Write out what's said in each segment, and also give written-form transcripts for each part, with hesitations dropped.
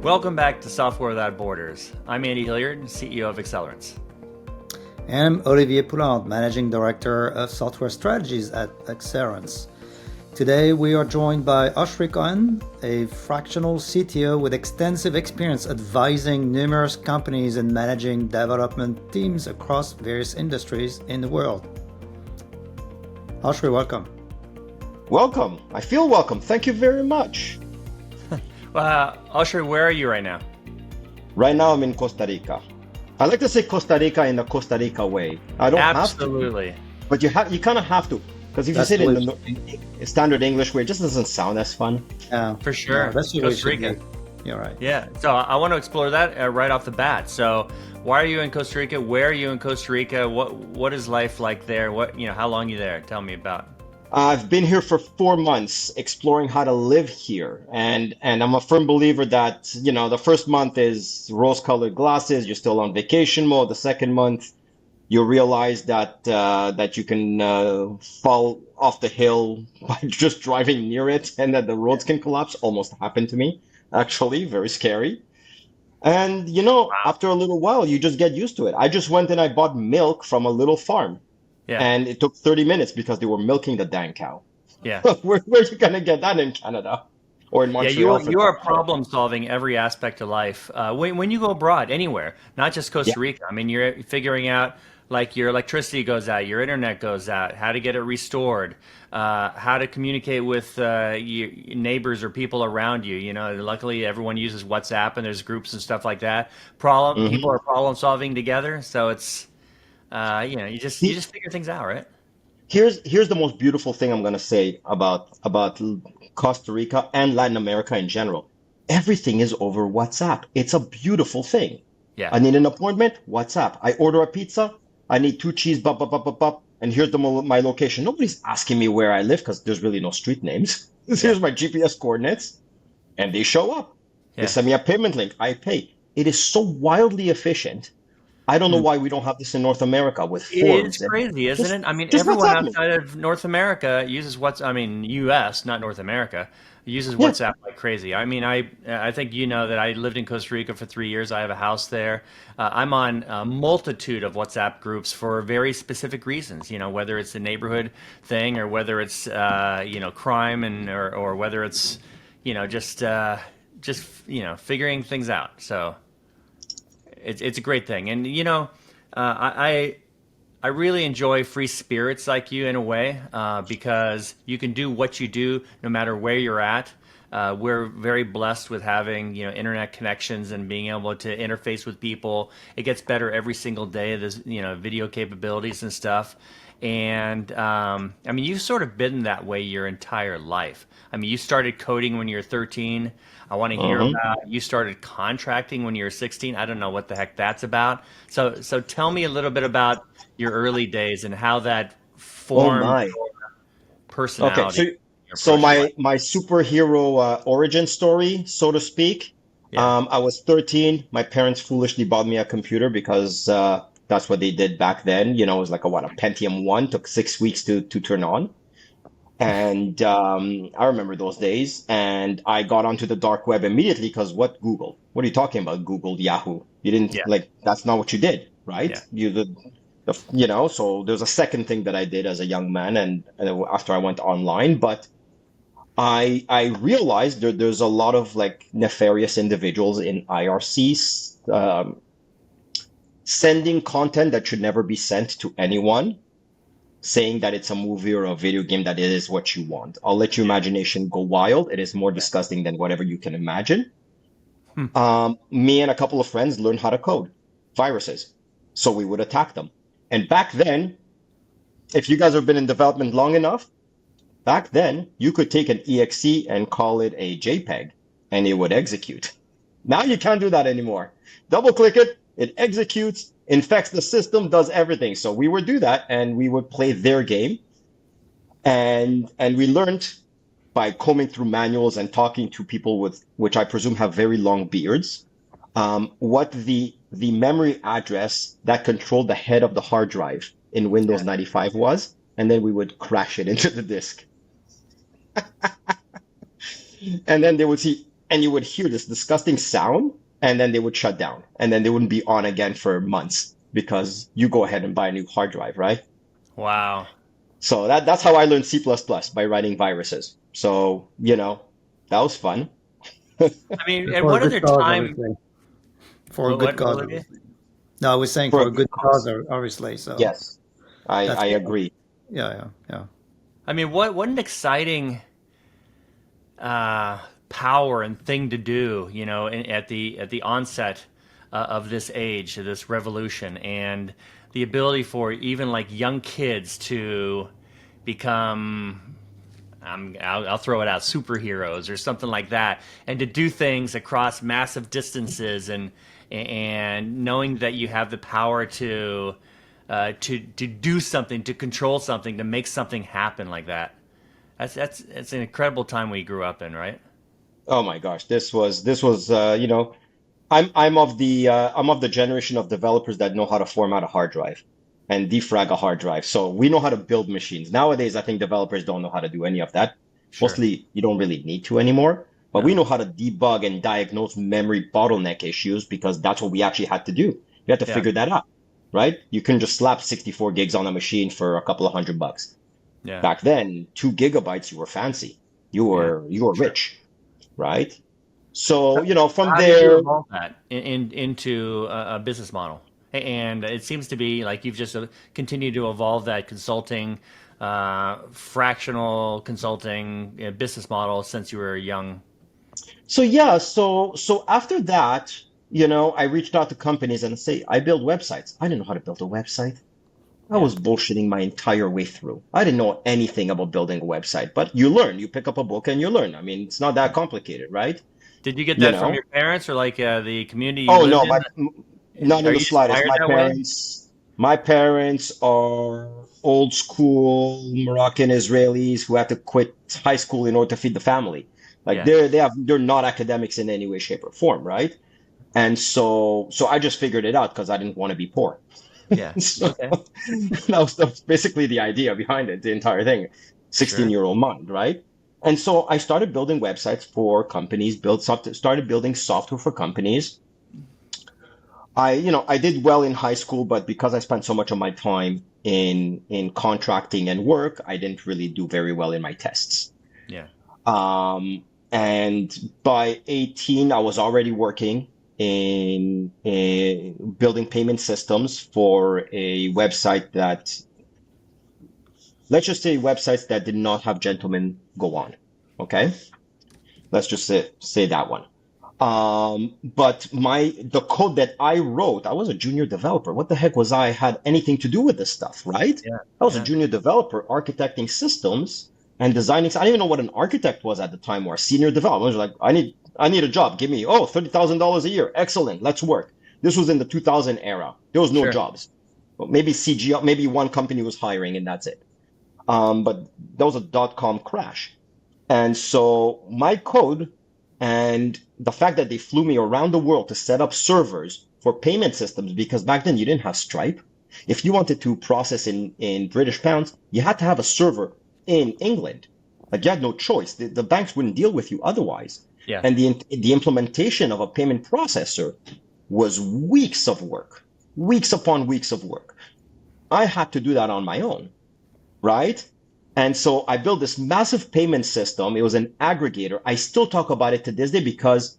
Welcome back to Software Without Borders. I'm Andy Hilliard, CEO of Accelerants. And I'm Olivier Poulant, Managing Director of Software Strategies at Accelerants. Today we are joined by Oshri Cohen, a fractional CTO with extensive experience advising numerous companies and managing development teams across various industries in the world. Oshri, welcome. Welcome. I feel welcome. Thank you very much. Oshri, where are you right now? Right now I'm in Costa Rica. I like to say Costa Rica in the Costa Rica way. I don't Absolutely. have to, but you kind of have to, because if you say it in the standard English way, it just doesn't sound as fun. Yeah, for sure. No, that's Costa Rica. You're right. Yeah. So I want to explore that right off the bat. So why are you in Costa Rica? Where are you in Costa Rica? What is life like there? How long are you there? Tell me about. I've been here for 4 months exploring how to live here. And I'm a firm believer that, the first month is rose-colored glasses. You're still on vacation mode. The second month, you realize that you can fall off the hill by just driving near it and that the roads can collapse. Almost happened to me, actually. Very scary. And, after a little while, you just get used to it. I just went and I bought milk from a little farm. Yeah. And it took 30 minutes because they were milking the dang cow. Yeah. Where are you going to get that in Canada or in Montreal? Yeah, you are problem solving every aspect of life. When you go abroad, anywhere, not just Costa Rica. I mean, you're figuring out like your electricity goes out, your internet goes out, how to get it restored, how to communicate with your neighbors or people around you. Luckily everyone uses WhatsApp and there's groups and stuff like that. People are problem solving together, so it's. You just figure things out, right? Here's the most beautiful thing I'm going to say about Costa Rica and Latin America in general. Everything is over WhatsApp. It's a beautiful thing. Yeah. I need an appointment, WhatsApp. I order a pizza. I need 2 cheese, and here's my location. Nobody's asking me where I live because there's really no street names. Here's my GPS coordinates, and they show up. Yeah. They send me a payment link. I pay. It is so wildly efficient. I don't know why we don't have this in North America with forms. It's crazy, isn't it? I mean, everyone outside of North America uses US, not North America, uses WhatsApp like crazy. I mean, I think that I lived in Costa Rica for 3 years. I have a house there. I'm on a multitude of WhatsApp groups for very specific reasons, whether it's a neighborhood thing or whether it's, crime or whether it's, just figuring things out. So. It's a great thing, and I really enjoy free spirits like you in a way because you can do what you do no matter where you're at. We're very blessed with having internet connections and being able to interface with people. It gets better every single day. There's video capabilities and stuff, and you've sort of been that way your entire life. I mean, you started coding when you were 13. I want to hear about you started contracting when you were 16. I don't know what the heck that's about. So tell me a little bit about your early days and how that formed your personality. Okay, so my superhero origin story, so to speak. Yeah. I was 13. My parents foolishly bought me a computer because that's what they did back then. It was like a Pentium 1, took 6 weeks to turn on. And I remember those days, and I got onto the dark web immediately because Google? What are you talking about? Google, Yahoo. You didn't that's not what you did, right? Yeah. So there's a second thing that I did as a young man and after I went online, but I realized there's a lot of nefarious individuals in IRCs sending content that should never be sent to anyone, saying that it's a movie or a video game, that it is what you want. I'll let your imagination go wild. It is more disgusting than whatever you can imagine. Me and a couple of friends learned how to code viruses. So we would attack them. And back then, if you guys have been in development long enough, back then you could take an exe and call it a JPEG and it would execute. Now you can't do that anymore. Double click it, it executes, infects the system, does everything. So we would do that and we would play their game. And we learned by combing through manuals and talking to people which I presume have very long beards, what the memory address that controlled the head of the hard drive in Windows 95 was, and then we would crash it into the disk. And then they would see and you would hear this disgusting sound, and then they would shut down, and then they wouldn't be on again for months because you go ahead and buy a new hard drive, right? Wow. So that's how I learned C++ by writing viruses. So, that was fun. I mean, at For a what good other cause, time? obviously. For a good What, cause, Olivia? obviously. No, I was saying For for a a good good cause, cause. obviously. So Yes, I, that's I why. agree. Yeah. I mean, what an exciting power and thing to do, at the onset of this age, of this revolution, and the ability for even like young kids to become, I'll throw it out, superheroes or something like that, and to do things across massive distances, and knowing that you have the power to do something, to control something, to make something happen like that. That's an incredible time we grew up in, right? Oh my gosh, this was I'm of the generation of developers that know how to format a hard drive and defrag a hard drive. So we know how to build machines. Nowadays, I think developers don't know how to do any of that. Sure. Mostly, you don't really need to anymore. But we No. know how to debug and diagnose memory bottleneck issues because that's what we actually had to do. We had to Yeah. figure that out, right? You couldn't just slap 64 gigs on a machine for a couple of $100. Yeah. Back then, 2 GB, you were fancy. You Yeah. were you were Sure. rich, right? So, from How did you there, evolve that into a business model? And it seems to be like you've just continued to evolve that consulting, fractional consulting business model since you were young. so yeah, so after that, I reached out to companies and say, I build websites. I didn't know how to build a website. I Yeah. was bullshitting my entire way through. I didn't know anything about building a website, but you learn. You pick up a book and you learn. I mean, it's not that complicated, right? Did you get You that from know? your parents or like the community you Oh lived no, in? not in Are the you slightest. inspired My that way? parents, my parents are old school Moroccan Israelis who had to quit high school in order to feed the family. Like Yeah. they're not academics in any way, shape, or form, right? And so I just figured it out because I didn't want to be poor. Yeah. So Okay. that was basically the idea behind it, the entire thing. Sure. 16-year-old mind, right? And so I started building websites for companies, started building software for companies. I did well in high school, but because I spent so much of my time in contracting and work, I didn't really do very well in my tests. Yeah. And by 18, I was already working in building payment systems for a website that, let's just say, websites that did not have gentlemen go on. Okay, let's just say that one. But the code that I wrote, I was a junior developer. What the heck was I had anything to do with this stuff, right? Yeah. I was a Yeah. junior developer architecting systems and designing. I didn't even know what an architect was at the time or a senior developer. I was like, I need a job. Give me, $30,000 a year. Excellent. Let's work. This was in the 2000 era. There was no Sure. jobs. Well, maybe maybe one company was hiring and that's it. But that was a dot-com crash. And so my code and the fact that they flew me around the world to set up servers for payment systems, because back then you didn't have Stripe. If you wanted to process in British pounds, you had to have a server in England. Like you had no choice. The banks wouldn't deal with you otherwise. Yeah. And the implementation of a payment processor was weeks of work, weeks upon weeks of work. I had to do that on my own, right? And so I built this massive payment system. It was an aggregator. I still talk about it to this day because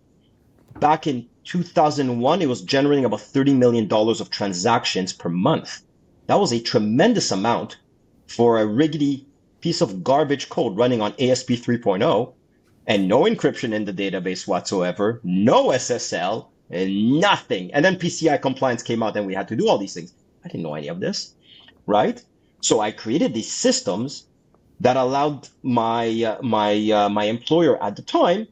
back in 2001, it was generating about $30 million of transactions per month. That was a tremendous amount for a rickety piece of garbage code running on ASP 3.0 and no encryption in the database whatsoever, no SSL, and nothing. And then PCI compliance came out and we had to do all these things. I didn't know any of this, right? So I created these systems that allowed my employer at the time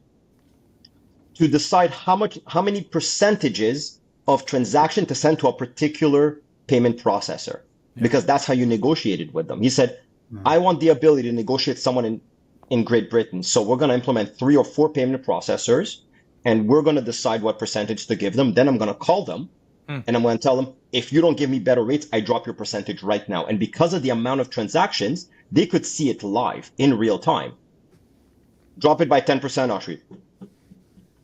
to decide how many percentages of transaction to send to a particular payment processor, because that's how you negotiated with them. He said, I want the ability to negotiate someone in Great Britain. So we're going to implement 3 or 4 payment processors and we're going to decide what percentage to give them. Then I'm going to call them and I'm going to tell them, if you don't give me better rates, I drop your percentage right now. And because of the amount of transactions, they could see it live in real time. Drop it by 10%, Oshri.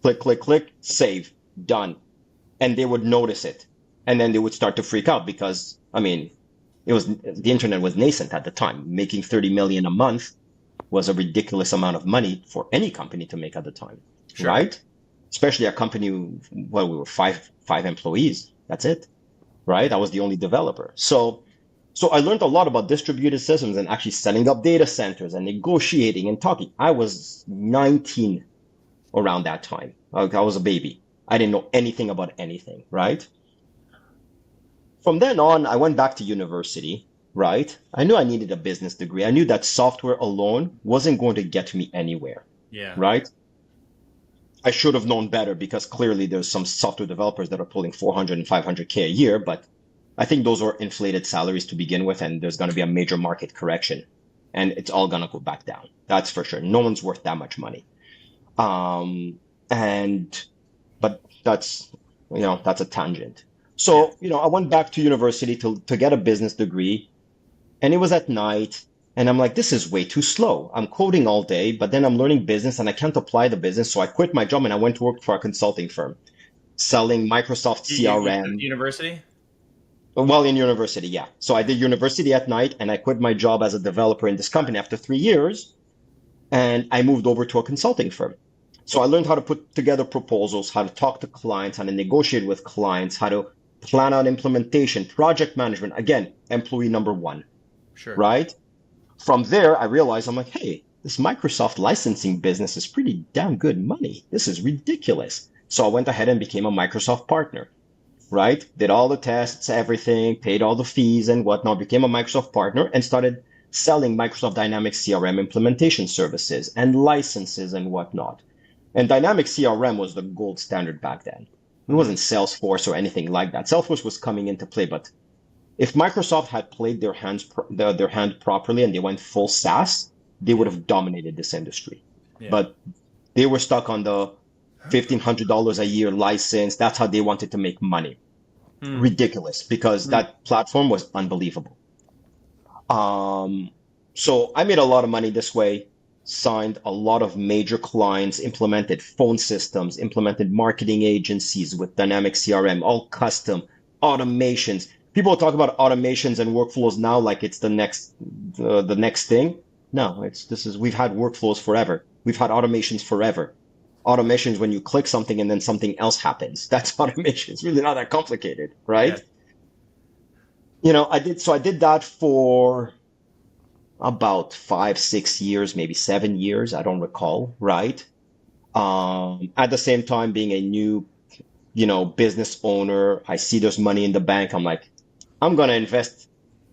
Click, click, click, save, done. And they would notice it. And then they would start to freak out because, I mean, the internet was nascent at the time. Making 30 million a month was a ridiculous amount of money for any company to make at the time, Sure. right? Especially a company, well, we were five employees. That's it, right? I was the only developer. So I learned a lot about distributed systems and actually setting up data centers and negotiating and talking. I was 19 around that time. I was a baby. I didn't know anything about anything, right? From then on, I went back to university, right? I knew I needed a business degree. I knew that software alone wasn't going to get me anywhere, Yeah. right? I should have known better because clearly there's some software developers that are pulling 400 and 500K a year, but I think those are inflated salaries to begin with, and there's going to be a major market correction, and it's all going to go back down. That's for sure. No one's worth that much money. But that's a tangent. So, I went back to university to get a business degree, and it was at night. And I'm like, this is way too slow. I'm coding all day, but then I'm learning business and I can't apply the business. So I quit my job and I went to work for a consulting firm selling Microsoft You went to CRM. university? Well, in university, yeah. So I did university at night and I quit my job as a developer in this company after 3 years. And I moved over to a consulting firm. So I learned how to put together proposals, how to talk to clients, how to negotiate with clients, how to plan out implementation, project management. Again, employee number one, Sure. right? From there, I realized I'm like, hey, this Microsoft licensing business is pretty damn good money. This is ridiculous. So I went ahead and became a Microsoft partner, right? Did all the tests, everything, paid all the fees and whatnot, became a Microsoft partner and started selling Microsoft Dynamics CRM implementation services and licenses and whatnot. And Dynamics CRM was the gold standard back then. It wasn't Salesforce or anything like that. Salesforce was coming into play, but if Microsoft had played their hand properly and they went full SaaS, they would have dominated this industry. Yeah. But they were stuck on the $1,500 a year license. That's how they wanted to make money. Ridiculous, because that platform was unbelievable. So I made a lot of money this way, signed a lot of major clients, implemented phone systems, implemented marketing agencies with Dynamics CRM, all custom automations. People talk about automations and workflows now like it's the next thing. No, we've had workflows forever. We've had automations forever. Automations when you click something and then something else happens. That's automation. It's really not that complicated, right? Yeah. I did that for about 5, 6 years, maybe 7 years. I don't recall, right? At the same time, being a new, business owner, I see there's money in the bank. I'm like, I'm going to invest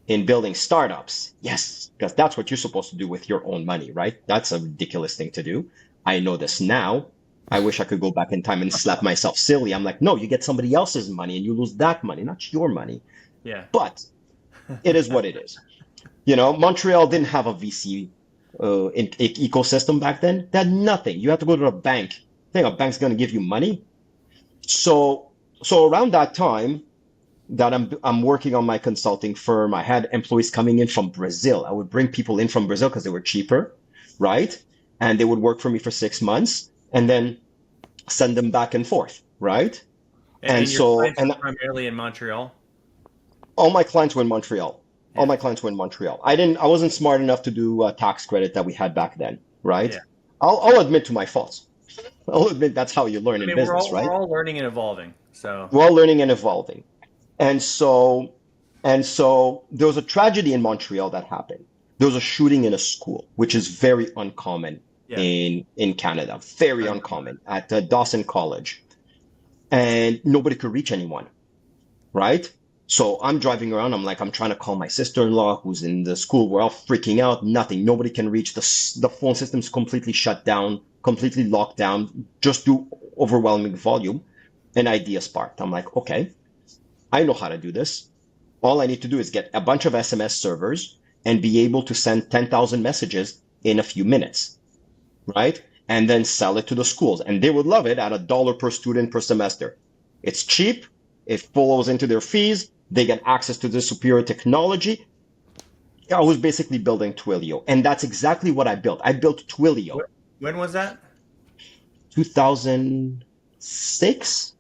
in building startups. Yes, because that's what you're supposed to do with your own money, right? That's a ridiculous thing to do. I know this now. I wish I could go back in time and slap myself silly. I'm like, no, you get somebody else's money and you lose that money, not your money. Yeah. But it is what it is. Montreal didn't have a VC ecosystem back then. They had nothing. You had to go to a bank. Think a bank's going to give you money? So around that time that I'm working on my consulting firm, I had employees coming in from Brazil. I would bring people in from Brazil because they were cheaper, right? And they would work for me for 6 months and then send them back and forth, right? And your clients were primarily in Montreal? All my clients were in Montreal. Yeah. All my clients were in Montreal. I wasn't smart enough to do a tax credit that we had back then, right? Yeah. I'll admit to my faults. I'll admit that's how you learn in business, right? We're all learning and evolving. So we're all learning and evolving. And so there was a tragedy in Montreal that happened. There was a shooting in a school, which is very uncommon in Canada, very uncommon at Dawson College. And nobody could reach anyone, right? So I'm driving around. I'm trying to call my sister-in-law who's in the school. We're all freaking out. Nothing. Nobody can reach. The phone system's completely shut down, completely locked down, just do overwhelming volume. An idea sparked. I'm like, okay, I know how to do this. All I need to do is get a bunch of SMS servers and be able to send 10,000 messages in a few minutes, right? And then sell it to the schools. And they would love it at $1 per student per semester. It's cheap. It follows into their fees. They get access to the superior technology. I was basically building Twilio. And that's exactly what I built. I built Twilio. When was that? 2006,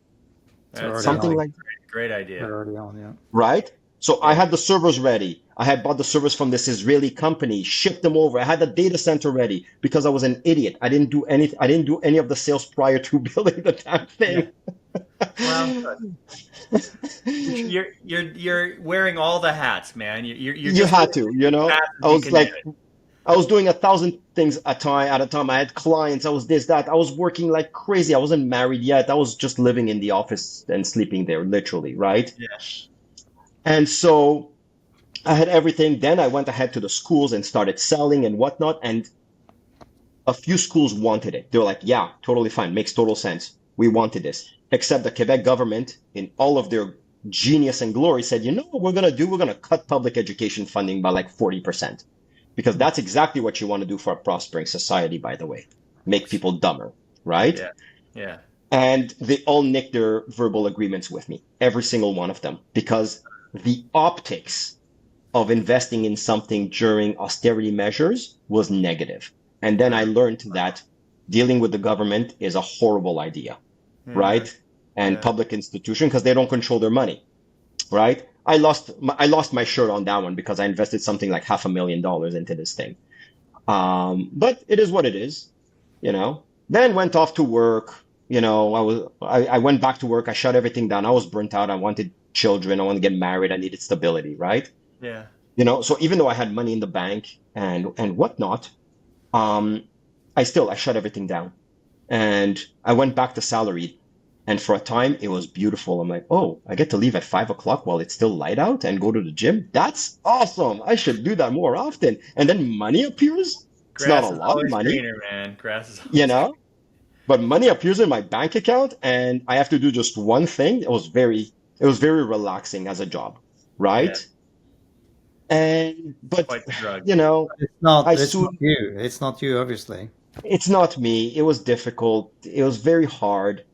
That's something like great idea. Early on, yeah. right? So I Yeah. had the servers ready. I had bought the servers from this Israeli company, shipped them over. I had the data center ready because I was an idiot. I didn't do anything. I didn't do any of the sales prior to building the damn Yeah. thing. Well, you're wearing all the hats, man. You're You just had to, you know. fast I as you was can do like, it. I was doing 1,000 things at a time. I had clients. I was this, that. I was working like crazy. I wasn't married yet. I was just living in the office and sleeping there, literally, right? Yeah. And so I had everything. Then I went ahead to the schools and started selling and whatnot. And a few schools wanted it. They were like, yeah, totally fine. Makes total sense. We wanted this. Except the Quebec government, in all of their genius and glory, said, you know what we're going to do? We're going to cut public education funding by like 40%. Because that's exactly what you want to do for a prospering society, by the way. Make people dumber, right? Yeah. Yeah. And they all nicked their verbal agreements with me, every single one of them, because the optics of investing in something during austerity measures was negative. And then I learned that dealing with the government is a horrible idea, Yeah. right? And Yeah. public institution because they don't control their money, right? I lost my shirt on that one because I invested something like $500,000 into this thing. But it is what it is, you know. Then went off to work. You know, I went back to work. I shut everything down. I was burnt out. I wanted children. I wanted to get married. I needed stability, right? Yeah. You know, so even though I had money in the bank and whatnot, I shut everything down and I went back to salaried. And for a time, it was beautiful. I'm like, oh, I get to leave at 5 o'clock while it's still light out and go to the gym. That's awesome. I should do that more often. And then money appears. It's not a Grass is lot of always money, greener, man. Grass is you always greener. know, but money appears in my bank account and I have to do just one thing. It was very relaxing as a job, Yeah. right? But Quite the drug. you know, I It's not soon you. It's not you, obviously. it's not me. It was difficult. It was very hard,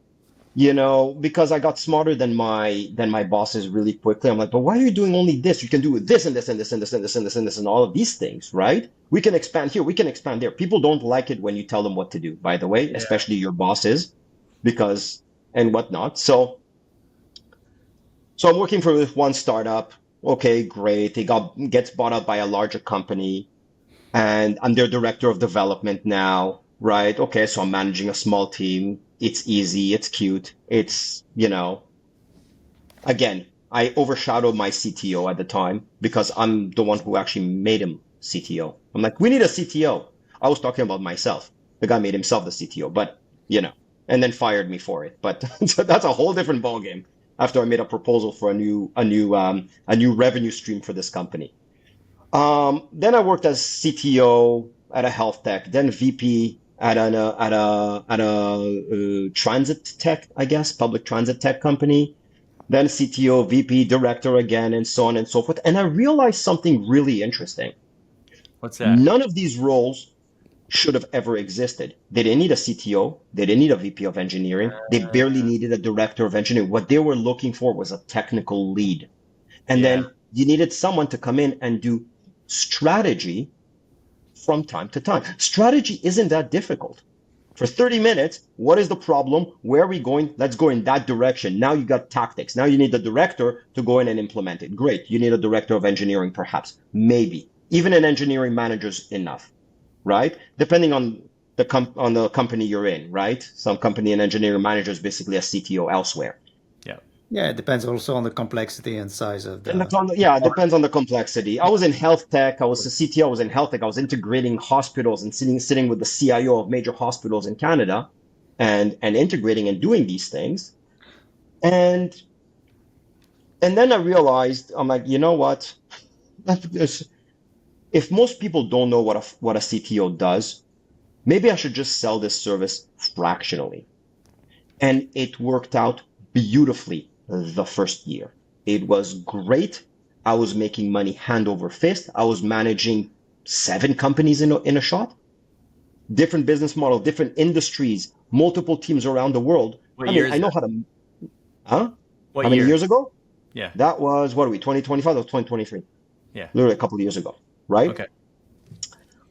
you know, because I got smarter than my bosses really quickly. I'm like, but why are you doing only this? You can do this and this and this and this and this and this and this and all of these things, right? We can expand here, we can expand there. People don't like it when you tell them what to do, by the way, Yeah. especially your bosses, because and whatnot. So I'm working for this one startup. Okay, great. Gets bought up by a larger company and I'm their director of development now, right? Okay, so I'm managing a small team. It's easy, it's cute. Again, I overshadowed my CTO at the time because I'm the one who actually made him CTO. I'm like, we need a CTO. I was talking about myself. The guy made himself the CTO, but and then fired me for it. But so that's a whole different ballgame after I made a proposal for a new revenue stream for this company. Then I worked as CTO at a health tech, then VP at a transit tech, I guess, public transit tech company, then CTO, VP, director again, and so on and so forth. And I realized something really interesting. What's that? None of these roles should have ever existed. They didn't need a CTO. They didn't need a VP of engineering. They barely needed a director of engineering. What they were looking for was a technical lead. And Yeah. then you needed someone to come in and do strategy from time to time. Strategy isn't that difficult. For 30 minutes, what is the problem? Where are we going? Let's go in that direction. Now you got tactics. Now you need the director to go in and implement it. Great. You need a director of engineering, perhaps. Maybe. Even an engineering manager's enough, right? Depending on the company you're in, right? Some company and engineering manager is basically a CTO elsewhere. Yeah. Yeah, it depends also on the complexity and size of And the. yeah, it depends on the complexity. I was in health tech. I was a CTO. I was in health tech. I was integrating hospitals and sitting with the CIO of major hospitals in Canada, and integrating and doing these things. And and then I realized I'm like, you know what? If most people don't know what a CTO does, maybe I should just sell this service fractionally. And it worked out beautifully the first year. It was great. I was making money hand over fist. I was managing 7 companies in a shot, different business model, different industries, multiple teams around the world. What I year mean, is I know that? how to, huh? What How many year? years ago? Yeah. That was, what are we, 2025 or 2023? Yeah. Literally a couple of years ago, right? Okay.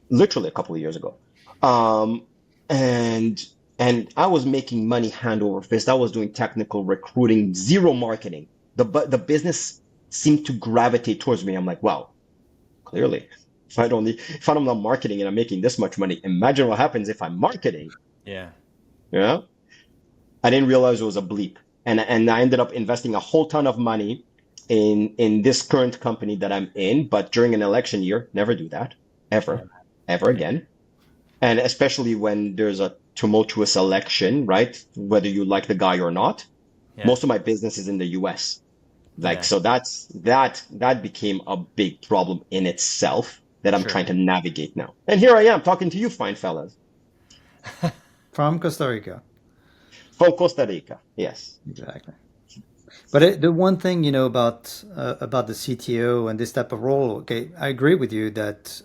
Literally a couple of years ago. Um, and And I was making money hand over fist. I was doing technical recruiting, zero marketing. The business seemed to gravitate towards me. I'm like, wow, clearly, if I'm not marketing and I'm making this much money, imagine what happens if I'm marketing. Yeah. Yeah. I didn't realize it was a bleep. And I ended up investing a whole ton of money in this current company that I'm in, but during an election year, never do that. Yeah. Ever again. And especially when there's a tumultuous election, right? Whether you like the guy or not. Yeah. Most of my business is in the US. Yeah. So that became a big problem in itself that I'm Sure. trying to navigate now. And here I am talking to you fine fellas From Costa Rica. from Costa Rica. Yes. Exactly. But the one thing about the CTO and this type of role, okay, I agree with you that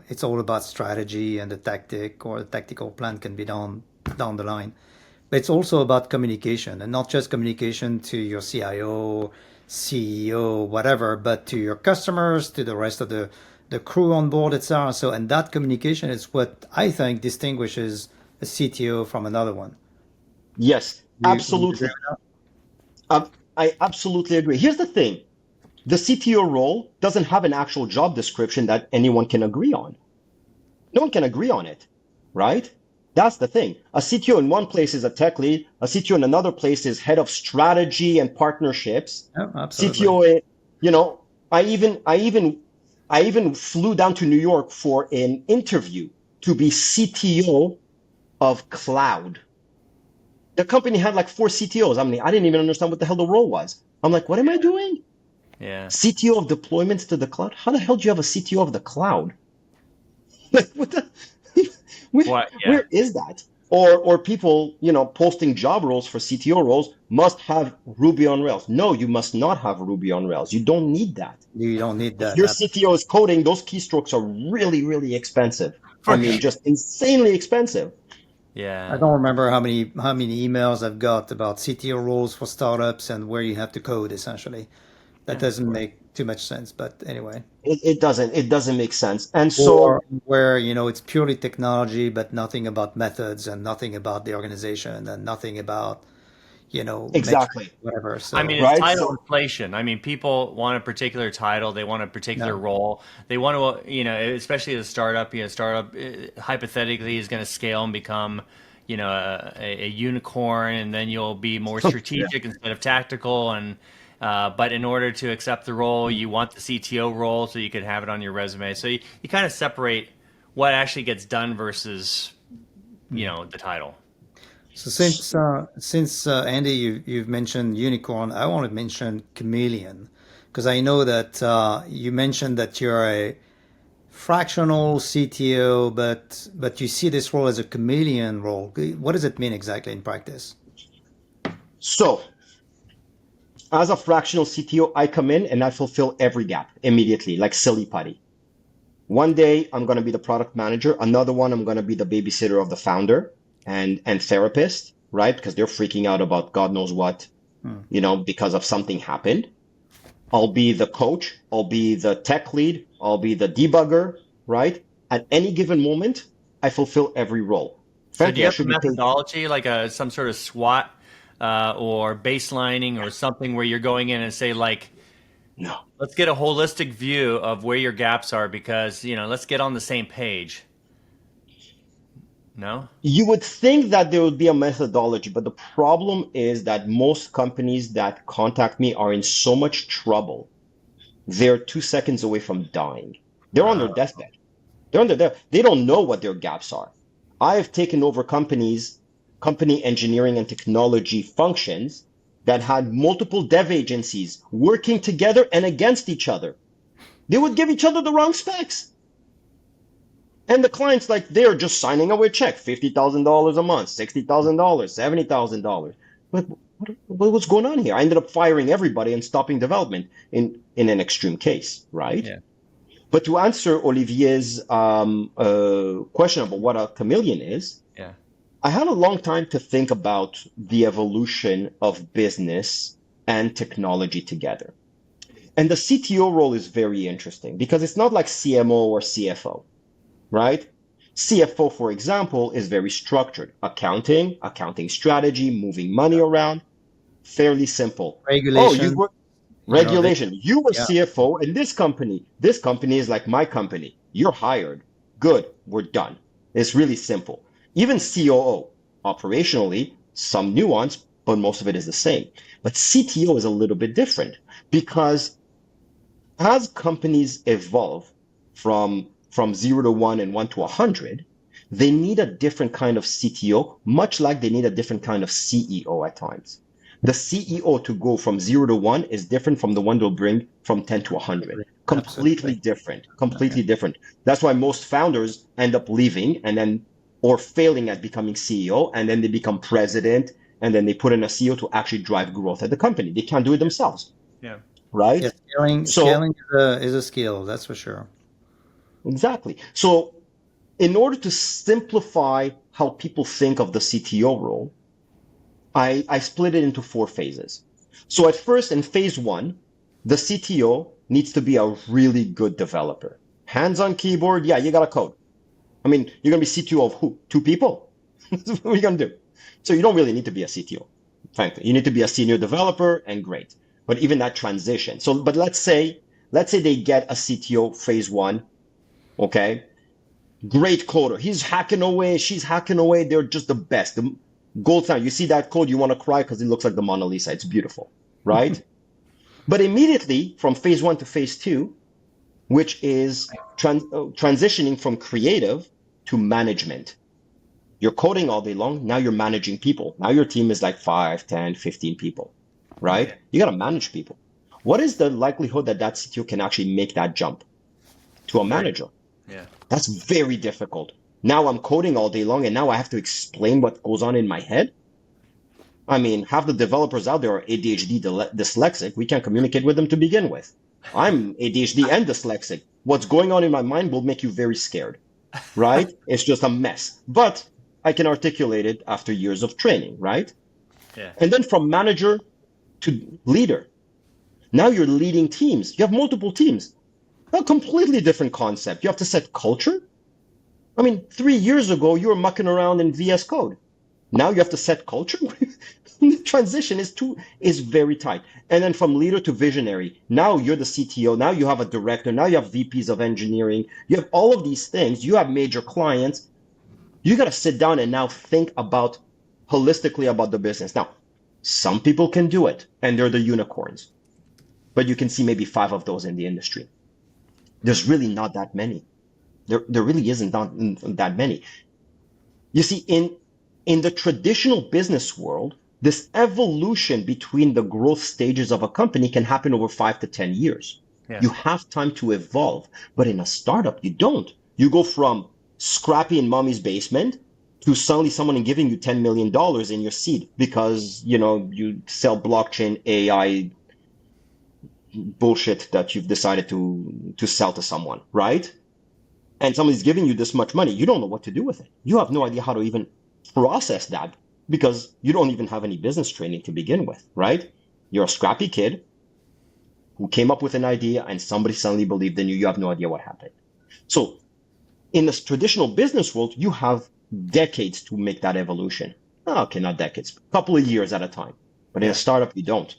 it's all about strategy and the tactic or the tactical plan can be down the line. But it's also about communication, and not just communication to your CIO, CEO, whatever, but to your customers, to the rest of the crew on board, etc. So, and that communication is what I think distinguishes a CTO from another one. Yes, Would you agree absolutely. with I absolutely agree. Here's the thing. The CTO role doesn't have an actual job description that anyone can agree on. No one can agree on it, right? That's the thing. A CTO in one place is a tech lead. A CTO in another place is head of strategy and partnerships. that? Yeah, absolutely. CTO, you know, I even flew down to New York for an interview to be CTO of cloud. The company had like four CTOs. I mean, I didn't even understand what the hell the role was. I'm like, what am I doing? Yeah. CTO of deployments to the cloud? How the hell do you have a CTO of the cloud? Like, what the? Where, What? Yeah. where is that? Or people, posting job roles for CTO roles must have Ruby on Rails. No, you must not have Ruby on Rails. You don't need that. You don't need If that. your CTO is coding, those keystrokes are really, really expensive. I For mean, sure. just insanely expensive. I Yeah. don't remember how many emails I've got about CTO roles for startups and where you have to code essentially. That Yeah. doesn't make too much sense, but anyway. It doesn't make sense. And Or so, where, it's purely technology, but nothing about methods and nothing about the organization and nothing about, metrics, exactly, whatever. I mean, So, it's right? title So, inflation. I mean, people want a particular title, they want a particular no, role. They want to, especially as a startup, startup hypothetically is going to scale and become, a unicorn, and then you'll be more yeah. strategic instead of tactical. And but in order to accept the role, you want the CTO role so you could have it on your resume. So you kind of separate what actually gets done versus, the title. So since Andy, you've mentioned unicorn, I want to mention chameleon because I know that you mentioned that you're a fractional CTO, but you see this role as a chameleon role. What does it mean exactly in practice? so as a fractional CTO, I come in and I fulfill every gap immediately, like silly putty. One day I'm going to be the product manager. Another one, I'm going to be the babysitter of the founder and therapist, right? Because they're freaking out about God knows what, Hmm. because of something happened. I'll be the coach. I'll be the tech lead. I'll be the debugger, right? At any given moment, I fulfill every role. So do Frankly, you I have a should be paid. methodology, like some sort of SWOT or baselining or something where you're going in and say, like, No. let's get a holistic view of where your gaps are because, let's get on the same page. No? You would think that there would be a methodology, but the problem is that most companies that contact me are in so much trouble. They're 2 seconds away from dying. They're on their Uh, deathbed. They're on their death. They don't know what their gaps are. I have taken over company engineering and technology functions that had multiple dev agencies working together and against each other. They would give each other the wrong specs. And the client's like, they're just signing away check, $50,000 a month, $60,000, $70,000. Like, what's going on here? I ended up firing everybody and stopping development in an extreme case, right? yeah. But to answer Olivier's question about what a chameleon is, Yeah. I had a long time to think about the evolution of business and technology together. And the CTO role is very interesting because it's not like CMO or CFO, right? CFO, for example, is very structured. Accounting strategy, moving money around, fairly simple. Oh, you Regulation, were you know, they, regulation. You were yeah, CFO in this company. This company is like my company. You're hired. Good. We're done. It's really simple. Even COO, operationally, some nuance, but most of it is the same. But CTO is a little bit different because as companies evolve from 0 to 1 and 1 to 100, they need a different kind of CTO, much like they need a different kind of CEO at times. The CEO to go from 0 to 1 is different from the one to bring from 10 to 100. Completely absolutely. different. Okay. Completely different. That's why most founders end up leaving and then or failing at becoming CEO, and then they become president, and then they put in a CEO to actually drive growth at the company. They can't do it themselves, Yeah. right? Yeah, So scaling is a skill, that's for sure. exactly. So in order to simplify how people think of the CTO role, I split it into 4 phases. So at first, in phase one, the CTO needs to be a really good developer. Hands on keyboard, yeah, you got to code. I mean, you're going to be CTO of who? 2 people? What are you going to do? So you don't really need to be a CTO, frankly. You need to be a senior developer and great. But even that transition. So, but let's say they get a CTO phase one, okay? Great coder. He's hacking away. She's hacking away. They're just the best. The gold standard. You see that code, you want to cry because it looks like the Mona Lisa. It's beautiful, right? But immediately from phase one to phase two, which is transitioning from creative to management. You're coding all day long. Now you're managing people. Now your team is like 5, 10, 15 people, Okay. right? You got to manage people. What is the likelihood that that CTO can actually make that jump to a Very. manager? Yeah. That's very difficult. Now I'm coding all day long and now I have to explain what goes on in my head. I mean, half the developers out there are ADHD dyslexic. We can't communicate with them to begin with. I'm ADHD and dyslexic. What's going on in my mind will make you very scared, right? It's just a mess. But I can articulate it after years of training, right? Yeah. And then from manager to leader. Now you're leading teams. You have multiple teams. A completely different concept. You have to set culture. I mean, 3 years ago, you were mucking around in VS Code. Now you have to set culture. The transition is very tight. And then from leader to visionary. Now you're the CTO. Now you have a director. Now you have VPs of engineering. You have all of these things. You have major clients. You got to sit down and now think about holistically about the business. Now, some people can do it, and they're the unicorns. But you can see maybe 5 of those in the industry. There's really not that many. There really isn't that many. You see, in the traditional business world, this evolution between the growth stages of a company can happen over 5 to 10 years. Yeah. You have time to evolve, but in a startup, you don't. You go from scrappy in mommy's basement to suddenly someone giving you $10 million in your seed because, you sell blockchain AI bullshit that you've decided to sell to someone, right? And somebody's giving you this much money, you don't know what to do with it. You have no idea how to even process that because you don't even have any business training to begin with, right? You're a scrappy kid who came up with an idea and somebody suddenly believed in you. You have no idea what happened. So in the traditional business world, you have decades to make that evolution. Okay, not decades, a couple of years at a time. But in a startup, you don't.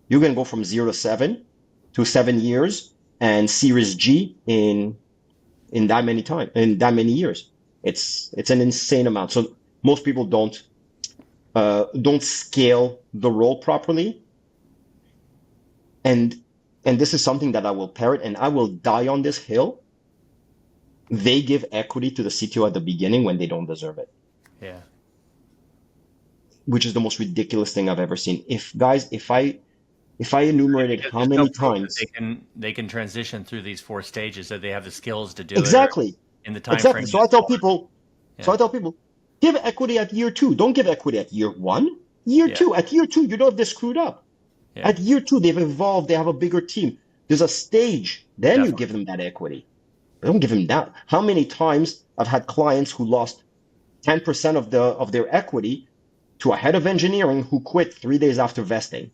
You can go from 0 to 7 and Series G in that many years. It's an insane amount. So most people don't scale the role properly. And this is something that I will parrot and I will die on this hill. They give equity to the CTO at the beginning when they don't deserve it. Yeah. Which is the most ridiculous thing I've ever seen. If I enumerated how There's no many proof that times they can transition through these 4 stages, that they have the skills to do it, or exactly. in the time Exactly. frame So that's I yeah. tell people, give equity at year 2. Don't give equity at year 1. Year Yeah. 2. At year 2, you know if they screwed up. Yeah. At year 2, they've evolved. They have a bigger team. There's a stage. Then you Definitely. give them that equity. Don't give them that. How many times I've had clients who lost 10% of their equity to a head of engineering who quit 3 days after vesting,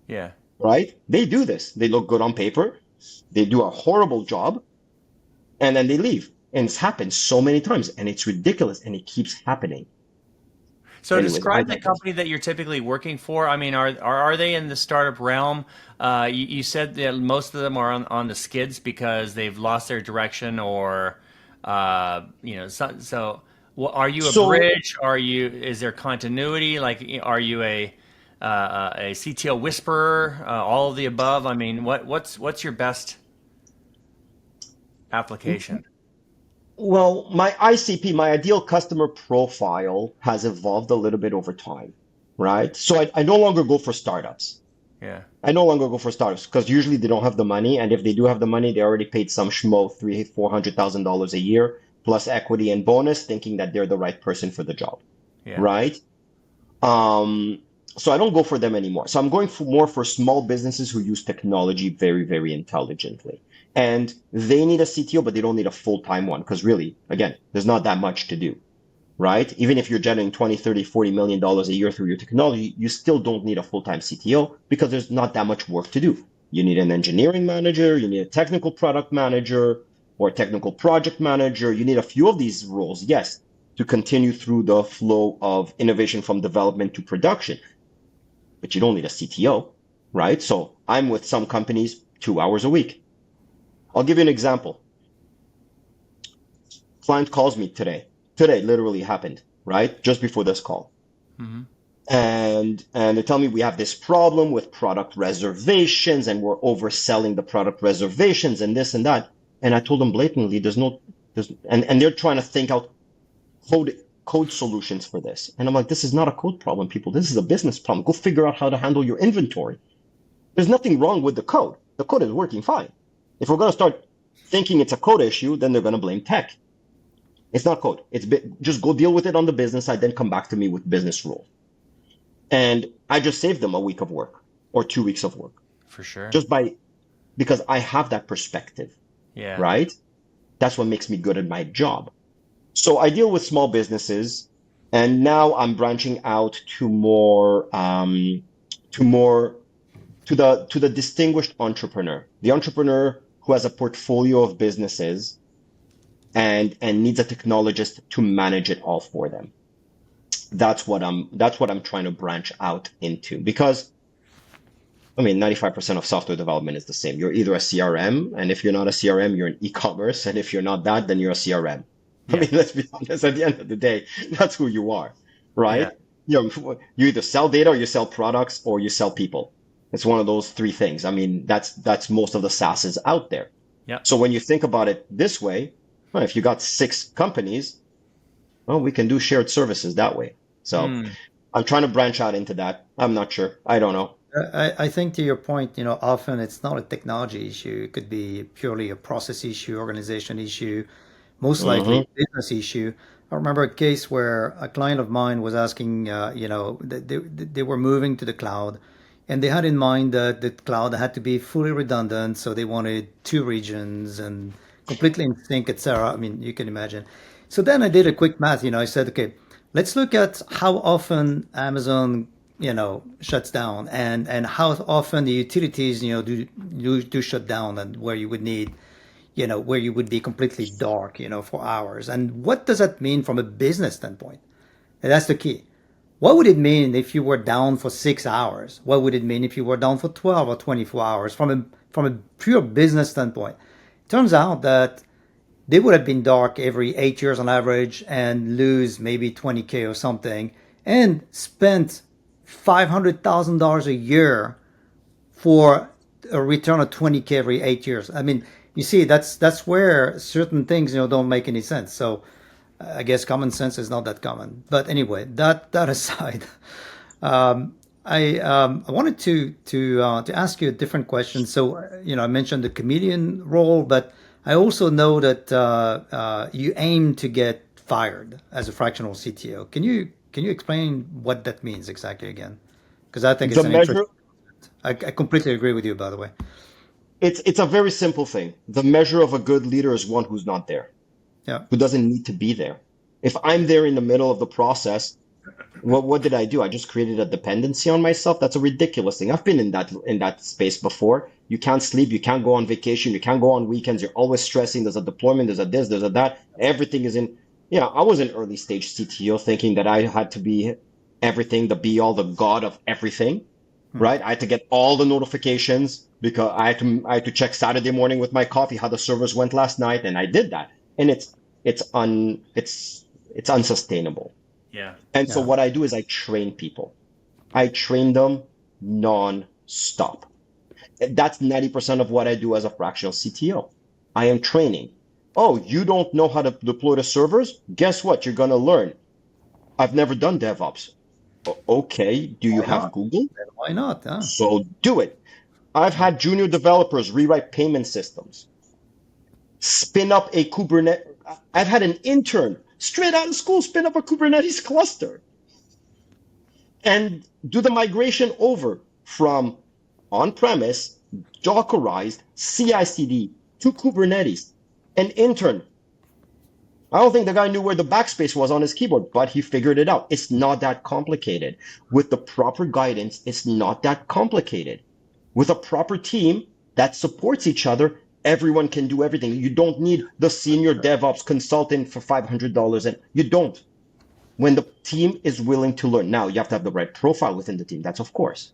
Yeah. right? They do this. They look good on paper. They do a horrible job, and then they leave. And it's happened so many times, and it's ridiculous, and it keeps happening. So Anyways, I describe the digress. company that you're typically working for. I mean, are they in the startup realm? You said that most of them are on the skids because they've lost their direction, or are you a So, bridge? Is there continuity? Like, are you a CTO whisperer? All of the above. I mean, what's your best application? well, my ICP, my ideal customer profile, has evolved a little bit over time, right? So I no longer go for startups. Yeah, I no longer go for startups because usually they don't have the money, and if they do have the money, they already paid some schmo $300,000-400,000 a year plus equity and bonus, thinking that they're the right person for the job, yeah, right? Um, so I don't go for them anymore. So I'm going for more for small businesses who use technology very, very intelligently. And they need a CTO, but they don't need a full-time one because really, again, there's not that much to do, right? Even if you're generating 20, 30, $40 million a year through your technology, you still don't need a full-time CTO because there's not that much work to do. You need an engineering manager, you need a technical product manager or a technical project manager. You need a few of these roles, yes, to continue through the flow of innovation from development to production. But you don't need a CTO, right? So I'm with some companies 2 hours a week. I'll give you an example. Client calls me today. Today literally happened, right? Just before this call. hmm And they tell me we have this problem with product reservations and we're overselling the product reservations and this and that. And I told them blatantly, and they're trying to think out code code solutions for this. And I'm like, this is not a code problem, people. This is a business problem. Go figure out how to handle your inventory. There's nothing wrong with the code. The code is working fine. If we're going to start thinking it's a code issue, then they're going to blame tech. It's not code. Just go deal with it on the business side, then come back to me with business rules. And I just saved them a week of work or 2 weeks of work for sure. just because I have that perspective, Yeah. right? That's what makes me good at my job. So I deal with small businesses, and now I'm branching out to more, to more, to the distinguished entrepreneur, the entrepreneur who has a portfolio of businesses and needs a technologist to manage it all for them. That's what I'm trying to branch out into because I mean 95% of software development is the same. You're either a CRM, and if you're not a CRM, you're an e-commerce, and if you're not that, then you're a CRM. I Yeah. mean, let's be honest, at the end of the day, that's who you are, Yeah. right? You either sell data or you sell products or you sell people. It's one of those three things. I mean, that's most of the SaaSes out there. Yeah. So when you think about it this way, well, if you got 6 companies, well, we can do shared services that way. So Mm. I'm trying to branch out into that. I'm not sure. I don't know. I think to your point, often it's not a technology issue. It could be purely a process issue, organization issue, most likely Hmm. a business issue. I remember a case where a client of mine was asking, they were moving to the cloud, and they had in mind that the cloud had to be fully redundant, so they wanted 2 regions and completely in sync, etc. I mean, you can imagine. So then I did a quick math. I said, okay, let's look at how often Amazon, shuts down, and how often the utilities, do shut down, and where you would need, where you would be completely dark, for hours. And what does that mean from a business standpoint? And that's the key. What would it mean if you were down for 6 hours? What would it mean if you were down for 12 or 24 hours from a pure business standpoint? Turns out that they would have been dark every 8 years on average and lose maybe 20K or something and spent $500,000 a year for a return of 20K every 8 years. I mean, you see, that's where certain things, don't make any sense. So I guess common sense is not that common. But anyway, that aside, I wanted to ask you a different question. So I mentioned the comedian role, but I also know that you aim to get fired as a fractional CTO. Can you explain what that means exactly again? Because I think The it's an measure, interesting. I completely agree with you, by the way. it's a very simple thing. The measure of a good leader is one who's not there, Yeah. who doesn't need to be there. If I'm there in the middle of the process, what did I do? I just created a dependency on myself. That's a ridiculous thing. I've been in that space before. You can't sleep. You can't go on vacation. You can't go on weekends. You're always stressing. There's a deployment. There's a this. There's a that. Everything is in. I was an early stage CTO thinking that I had to be everything, the be all, the god of everything, right? I had to get all the notifications because I had to check Saturday morning with my coffee how the servers went last night, and I did that, and it's unsustainable. Yeah. And so Yeah. what I do is I train people. I train them non-stop. That's 90% of what I do as a fractional CTO. I am training. Oh, you don't know how to deploy the servers? Guess what? You're going to learn. I've never done DevOps. Okay, do you Why have not? Google? Then why not? Huh? So do it. I've had junior developers rewrite payment systems, spin up a Kubernetes. I've had an intern straight out of school spin up a Kubernetes cluster and do the migration over from on-premise, Dockerized, CI/CD to Kubernetes. An intern. I don't think the guy knew where the backspace was on his keyboard, but he figured it out. It's not that complicated. With the proper guidance, it's not that complicated. With a proper team that supports each other, everyone can do everything. You don't need the senior DevOps consultant for $500, and you don't. When the team is willing to learn. Now, you have to have the right profile within the team. That's of course.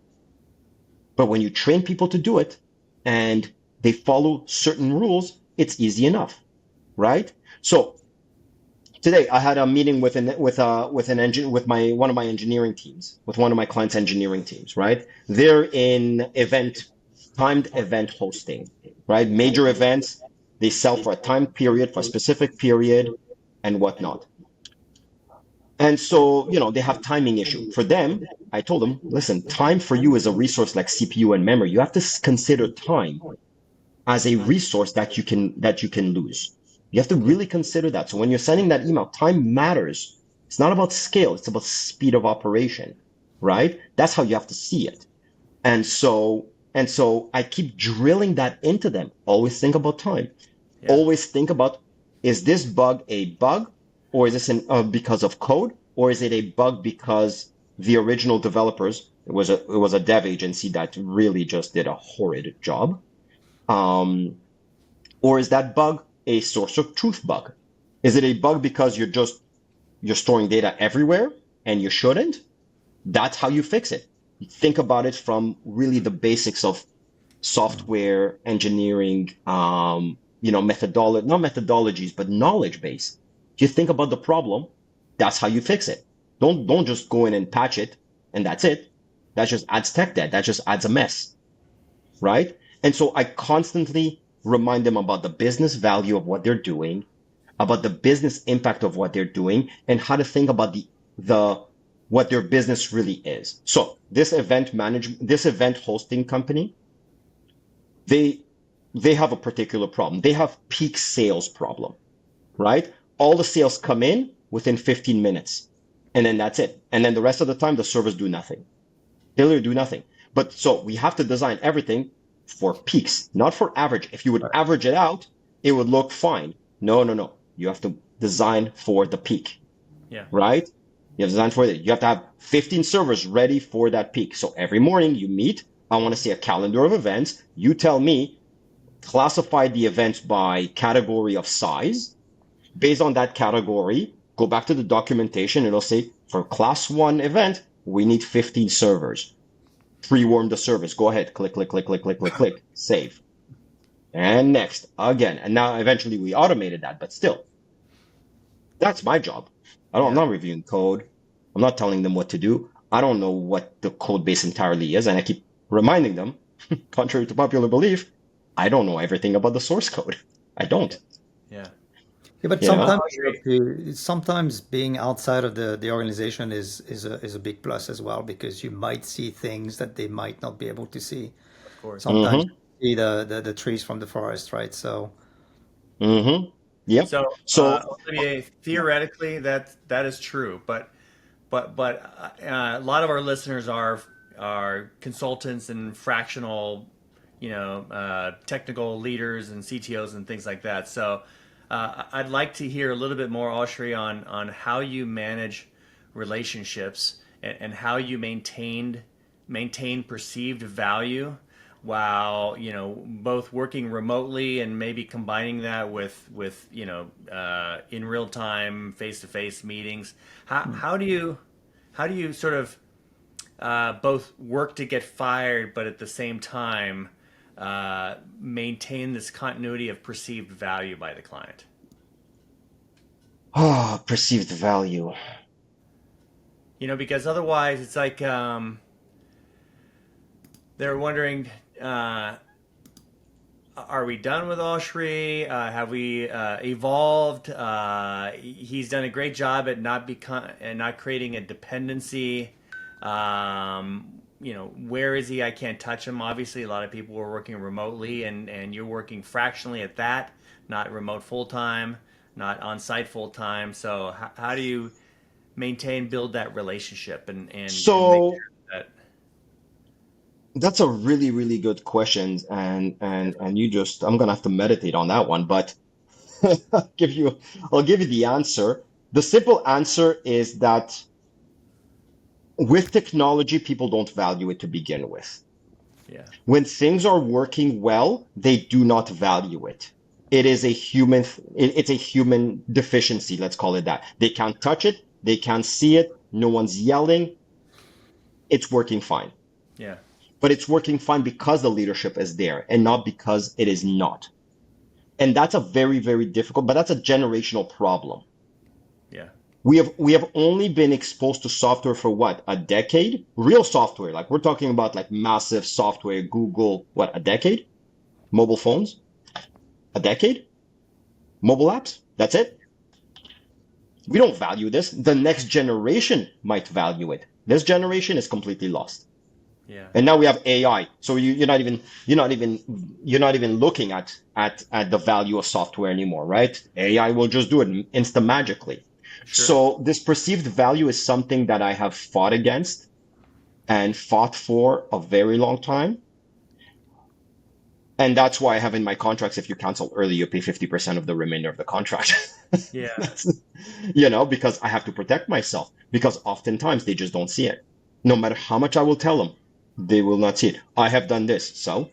But when you train people to do it and they follow certain rules, it's easy enough, right? So today I had a meeting with one of my engineering teams, with one of my clients' engineering teams, right? They're in timed event hosting, right? Major events, they sell for a time period, for a specific period, and whatnot. And so, they have timing issue. For them, I told them, listen, time for you is a resource like CPU and memory. You have to consider time as a resource that you can lose. You have to really consider that. So when you're sending that email, time matters. It's not about scale, it's about speed of operation, right? That's how you have to see it. And so I keep drilling that into them. Always think about time. Yeah. Always think about, is this bug a bug, or is this because of code, or is it a bug because the original developers, it was a dev agency that really just did a horrid job, um, or is that bug a source of truth bug? Is it a bug because you're storing data everywhere and you shouldn't? That's how you fix it. You think about it from really the basics of software engineering, not methodologies, but knowledge base. You think about the problem, that's how you fix it. Don't just go in and patch it and that's it. That just adds tech debt. That just adds a mess, right? And so I constantly remind them about the business value of what they're doing, about the business impact of what they're doing, and how to think about the what their business really is. So this event hosting company, they have a particular problem. They have peak sales problem, right? All the sales come in within 15 minutes, and then that's it. And then the rest of the time, the servers do nothing. They literally do nothing. But so we have to design everything for peaks, not for average. If you would average it out, it would look fine. No, no, no. You have to design for the peak, Yeah. right? You have to design for it. You have to have 15 servers ready for that peak. So every morning you meet. I want to see a calendar of events. You tell me, classify the events by category of size. Based on that category, go back to the documentation. It'll say for class 1 event, we need 15 servers. Pre-warm the service. Go ahead. Click, click, click, click, click, click, click. Save. And next. Again. And now eventually we automated that, but still. That's my job. I'm not reviewing code. I'm not telling them what to do. I don't know what the code base entirely is. And I keep reminding them, contrary to popular belief, I don't know everything about the source code. I don't. Yeah. Yeah, but You know? sometimes being outside of the organization is a big plus as well, because you might see things that they might not be able to see. Of course. Sometimes Mm-hmm. you see the trees from the forest, right? So Mm-hmm. Yep. So, So, Olivier, theoretically, that is true, but a lot of our listeners are consultants and fractional, technical leaders and CTOs and things like that. So, I'd like to hear a little bit more, Oshri, on how you manage relationships and how you maintain perceived value while both working remotely and maybe combining that with in real time face to face meetings. How do you sort of both work to get fired, but at the same time maintain this continuity of perceived value by the client? Oh, perceived value. Because otherwise it's like they're wondering, are we done with Oshri? Have we evolved? He's done a great job at not creating a dependency. Where is he? I can't touch him. Obviously, a lot of people are working remotely, and you're working fractionally at that, not remote full time, not on site full time. So how do you build that relationship and make So sure that? that's a really, really good question, and I'm gonna have to meditate on that one, but give you I'll give you the answer. The simple answer is that with technology, people don't value it to begin with. Yeah, When things are working well, they do not value it. It is a it's a human deficiency, let's call it that. They can't touch it, they can't see it, no one's yelling, it's working fine. yeah, But it's working fine because the leadership is there and not because it is not. And that's a very, very difficult, but that's a generational problem. yeah, We have only been exposed to software for what, a decade? Real software, like we're talking about like massive software, Google, what, a decade? Mobile phones, a decade? Mobile apps, that's it. We don't value this. The next generation might value it. This generation is completely lost. yeah. And now we have AI. So you're not even looking at the value of software anymore, right? AI will just do it insta magically. Sure. So this perceived value is something that I have fought against and fought for a very long time. And that's why I have in my contracts, if you cancel early, you pay 50% of the remainder of the contract. Yeah. That's, because I have to protect myself because oftentimes they just don't see it. No matter how much I will tell them, they will not see it. I have done this. So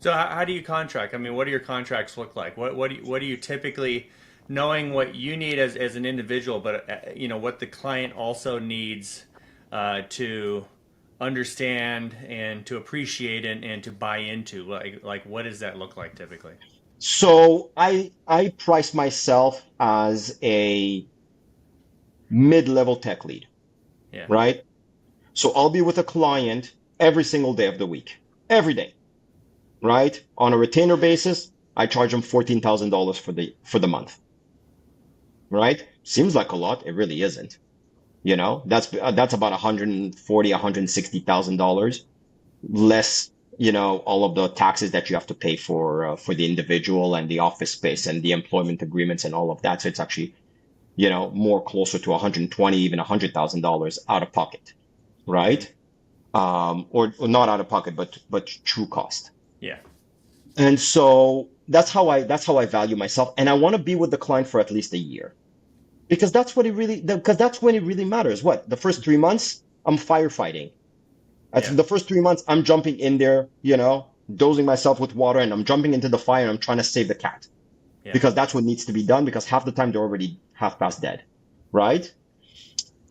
how do you contract? I mean, what do your contracts look like? What do you typically, knowing what you need as an individual, but what the client also needs to understand and to appreciate and to buy into? Like what does that look like typically? So I price myself as a mid-level tech lead, Yeah. right? So I'll be with a client every single day of the week, every day, right? On a retainer basis, I charge them $14,000 for the month, right? Seems like a lot. It really isn't. That's about 140, $160,000 less, all of the taxes that you have to pay for the individual and the office space and the employment agreements and all of that. So it's actually, more closer to 120, even $100,000 out of pocket, Mm-hmm. right? Or not out of pocket, but true cost. Yeah. And so that's how I value myself, and I want to be with the client for at least a year because that's when it really matters. What, the first 3 months I'm firefighting. Yeah. The first 3 months I'm jumping in there, dosing myself with water, and I'm jumping into the fire and I'm trying to save the cat Yeah. because that's what needs to be done because half the time they're already half past dead, right?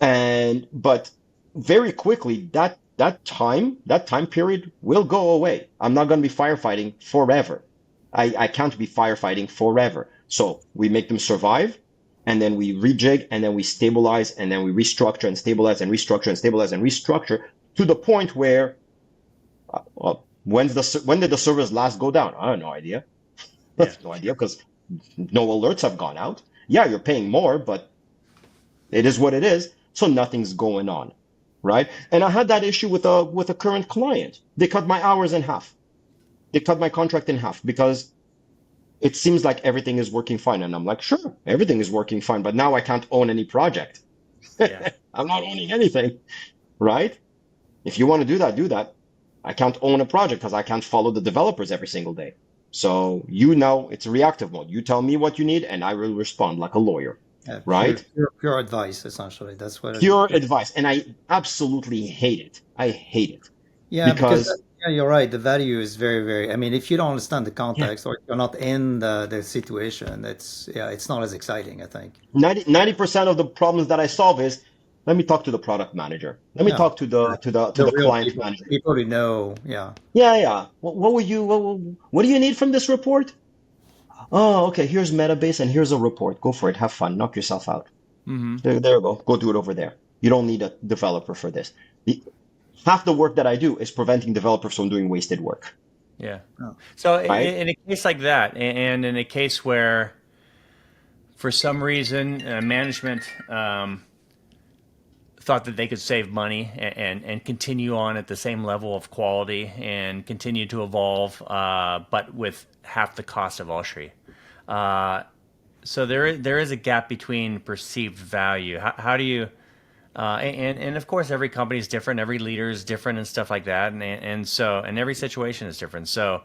But very quickly that time period will go away. I'm not going to be firefighting forever. I can't be firefighting forever. So we make them survive, and then we rejig, and then we stabilize, and then we restructure and stabilize and restructure and stabilize and restructure to the point where, well, when did the servers last go down? I have no idea. Yeah. No idea because no alerts have gone out. Yeah, you're paying more, but it is what it is. So nothing's going on, right? And I had that issue with a current client. They cut my hours in half. They cut my contract in half because it seems like everything is working fine. And I'm like, sure, everything is working fine, but now I can't own any project. Yeah. I'm not owning anything, right? If you want to do that, do that. I can't own a project because I can't follow the developers every single day. So it's reactive mode. You tell me what you need, and I will respond like a lawyer, Yeah, right? pure advice, essentially. That's what it Pure is. advice. And I absolutely hate it. I hate it Yeah, because because, Yeah, you're right. The value is very, very. I mean, if you don't understand the Yeah. context or you're not in the situation, it's not as exciting, I think. 90% of the problems that I solve is, let me talk to the product manager. Let me Yeah, talk to the the real client people, manager. people who know. Yeah, Yeah, yeah. What do you need from this report? Oh, okay. Here's Metabase and here's a report. Go for it. Have fun. Knock yourself out. Mm-hmm. There you go. Go do it over there. You don't need a developer for this. The, half the work that I do is preventing developers from doing wasted work, Yeah. oh, So right? in a case like that, and in a case where for some reason management thought that they could save money and continue on at the same level of quality and continue to evolve, but with half the cost of Oshri. Uh, so there is a gap between perceived value. How do you and of course every company is different, every leader is different and stuff like that, and every situation is different. So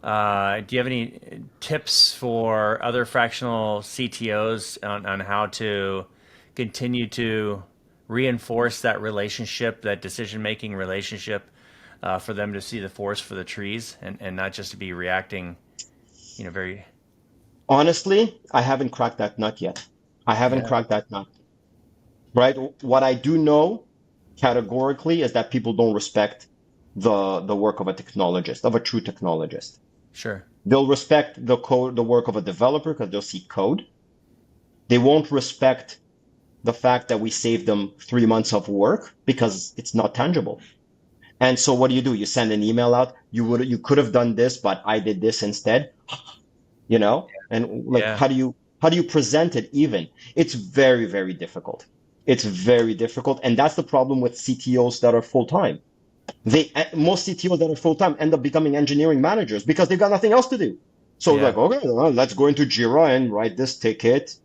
do you have any tips for other fractional CTOs on how to continue to reinforce that relationship, that decision making relationship, for them to see the forest for the trees and not just to be reacting, very Honestly, I haven't cracked that nut yet. I haven't yeah, cracked that nut, right? What I do know categorically is that people don't respect the work of a technologist, of a true technologist. sure, They'll respect the work of a developer because they'll see code. They won't respect the fact that we saved them 3 months of work because it's not tangible. And so what do? You send an email out. You could have done this, but I did this instead, And like yeah, how do you present it even? It's very, very difficult. It's very difficult. And that's the problem with CTOs that are full time. Most CTOs that are full time end up becoming engineering managers because they've got nothing else to do. So yeah, like, okay, well, let's go into Jira and write this ticket.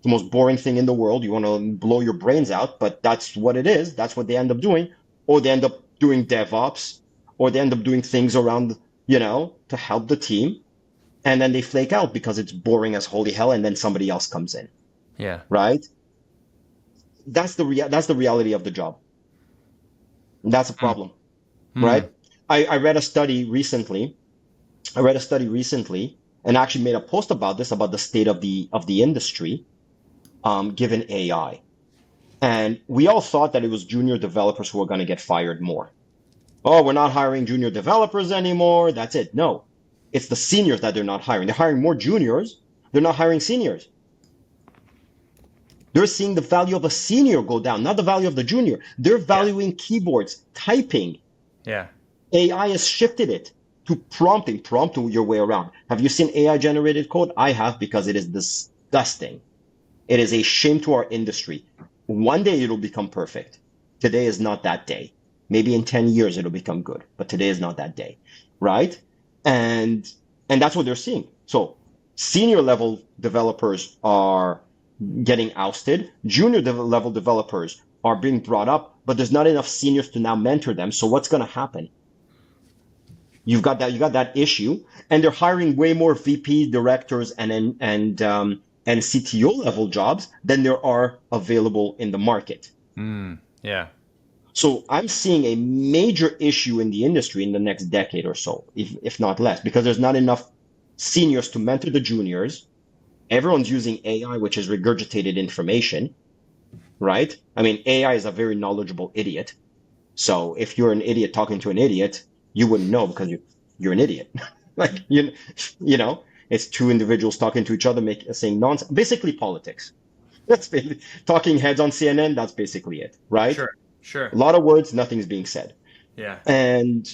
The most boring thing in the world. You want to blow your brains out, but that's what it is. That's what they end up doing. Or they end up doing DevOps, or they end up doing things around, to help the team. And then they flake out because it's boring as holy hell, and then somebody else comes in, yeah, right? That's the reality of the job. That's a problem, hmm, right? I read a study recently. I read a study recently and actually made a post about this, about the state of the industry, given AI. And we all thought that it was junior developers who were going to get fired more. Oh, we're not hiring junior developers anymore. That's it. No, it's the seniors that they're not hiring. They're hiring more juniors. They're not hiring seniors. They're seeing the value of a senior go down, not the value of the junior. They're yeah, valuing keyboards, typing. yeah, AI has shifted it to prompting, prompt your way around. Have you seen AI generated code? I have, because it is disgusting. It is a shame to our industry. One day it'll become perfect. Today is not that day. Maybe in 10 years it'll become good, but today is not that day, right? And and that's what they're seeing. So senior level developers are getting ousted. Junior level developers are being brought up, but there's not enough seniors to now mentor them. So what's going to happen? You got that issue, and they're hiring way more VP directors and CTO level jobs than there are available in the market. yeah, So I'm seeing a major issue in the industry in the next decade or so, if not less, because there's not enough seniors to mentor the juniors. Everyone's using AI, which is regurgitated information, right? I mean, AI is a very knowledgeable idiot. So if you're an idiot talking to an idiot, you wouldn't know because you're an idiot. Like you know, it's two individuals talking to each other, saying nonsense. Basically, politics. That's basically, talking heads on CNN. That's basically it, right? sure, sure, A lot of words, nothing's being said, yeah, and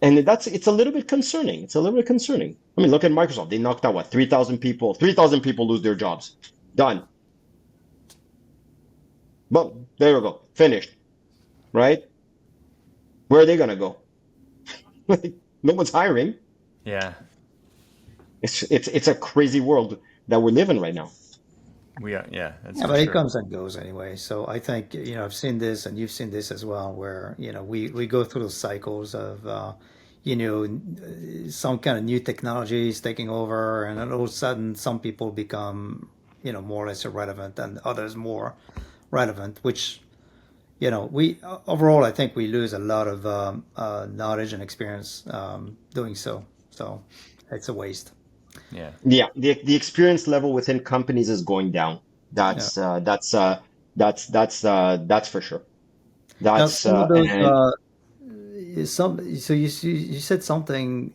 it's a little bit concerning. It's a little bit concerning. I mean, look at Microsoft. They knocked out what, 3,000 people. 3,000 people lose their jobs. Done. But there we go. Finished. Right? Where are they gonna go? Like, no one's hiring. yeah. It's a crazy world that we're living right now. We are, yeah, that's yeah, for but it sure. comes and goes anyway. So I think I've seen this, and you've seen this as well, where we go through those cycles of some kind of new technology is taking over, and then all of a sudden some people become more or less irrelevant, and others more relevant, which we overall, I think we lose a lot of knowledge and experience doing so. So it's a waste. Yeah. Yeah, the experience level within companies is going down. Yeah. That's for sure. Now, That's some of those, and so you said something